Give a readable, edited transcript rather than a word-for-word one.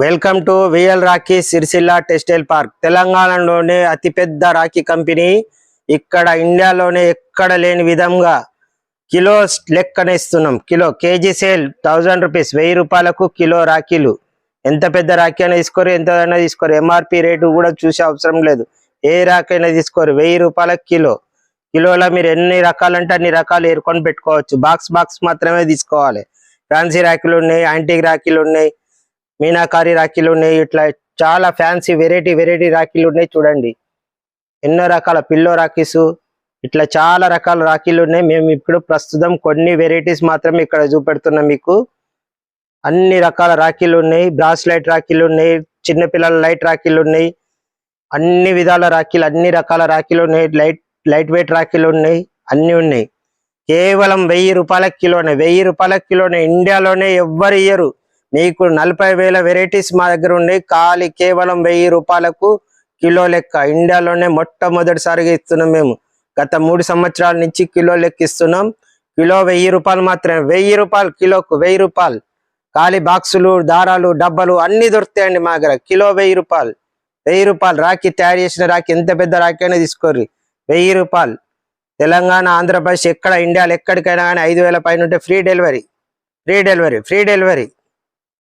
Welcome to VL Rakhi Sircilla textile park. తెలంగాణలోనే అతిపెద్ద Rakhi company. ఇక్కడ ఇండియాలోనే ఎక్కడ లేని విధంగా కిలో లెక్కన ఇస్తున్నాం. కేజీ సేల్ 1000 రూపీస్, 1000 రూపాయలకు కిలో రాఖీలు. ఎంత పెద్ద రాఖీ అయినా తీసుకోరు, ఎంతైనా తీసుకోరు. ఎంఆర్పి రేటు కూడా చూసే అవసరం లేదు. ఏ రాఖీ అయినా తీసుకోరు. 1000 రూపాయలకు కిలోలో మీరు ఎన్ని రకాలంటే అన్ని రకాలు ఏరుకొని పెట్టుకోవచ్చు. బాక్స్ మాత్రమే తీసుకోవాలి. ఫ్యాన్సీ రాఖీలు ఉన్నాయి, యాంటిక్ రాఖీలు ఉన్నాయి, మీనాకారి రాఖీలు ఉన్నాయి. ఇట్లా చాలా ఫ్యాన్సీ వెరైటీ రాఖీలు ఉన్నాయి. చూడండి ఎన్నో రకాల పిల్లో రాఖీస్, ఇట్లా చాలా రకాల రాఖీలు ఉన్నాయి. మేము ఇప్పుడు ప్రస్తుతం కొన్ని వెరైటీస్ మాత్రమే ఇక్కడ చూపెడుతున్నాం మీకు. అన్ని రకాల రాఖీలు ఉన్నాయి. బ్రాస్లైట్ రాఖీలు ఉన్నాయి, చిన్నపిల్లల లైట్ రాఖీలు ఉన్నాయి, అన్ని విధాల రాఖీలు, అన్ని రకాల రాఖీలు ఉన్నాయి. లైట్ వెయిట్ రాఖీలు ఉన్నాయి, అన్ని ఉన్నాయి. కేవలం 1000 రూపాయల కిలోనే. 1000 రూపాయల కిలోనే. ఇండియాలోనే ఎవ్వరు ఇయ్యరు. మీకు 40,000 వెరైటీస్ మా దగ్గర ఉన్నాయి. కేవలం 1000 రూపాయలకు కిలో లెక్క. ఇండియాలోనే మొట్టమొదటిసారిగా ఇస్తున్నాం మేము. గత 3 సంవత్సరాల నుంచి కిలో లెక్క ఇస్తున్నాం. కిలో 1000 రూపాయలు మాత్రమే. 1000 రూపాయలు కిలోకు. 1000 రూపాయలు. ఖాళీ బాక్సులు, దారాలు, డబ్బాలు అన్ని దొరుకుతాయండి మా దగ్గర. కిలో 1000 రూపాయలు. 1000 రూపాయలు. రాఖీ తయారు చేసిన రాఖీ, ఎంత పెద్ద రాఖీ అయినా తీసుకోర్రి. 1000 రూపాయలు. తెలంగాణ, ఆంధ్రప్రదేశ్, ఎక్కడ ఇండియాలో ఎక్కడికైనా కానీ 5000 పైన ఉంటే ఫ్రీ డెలివరీ.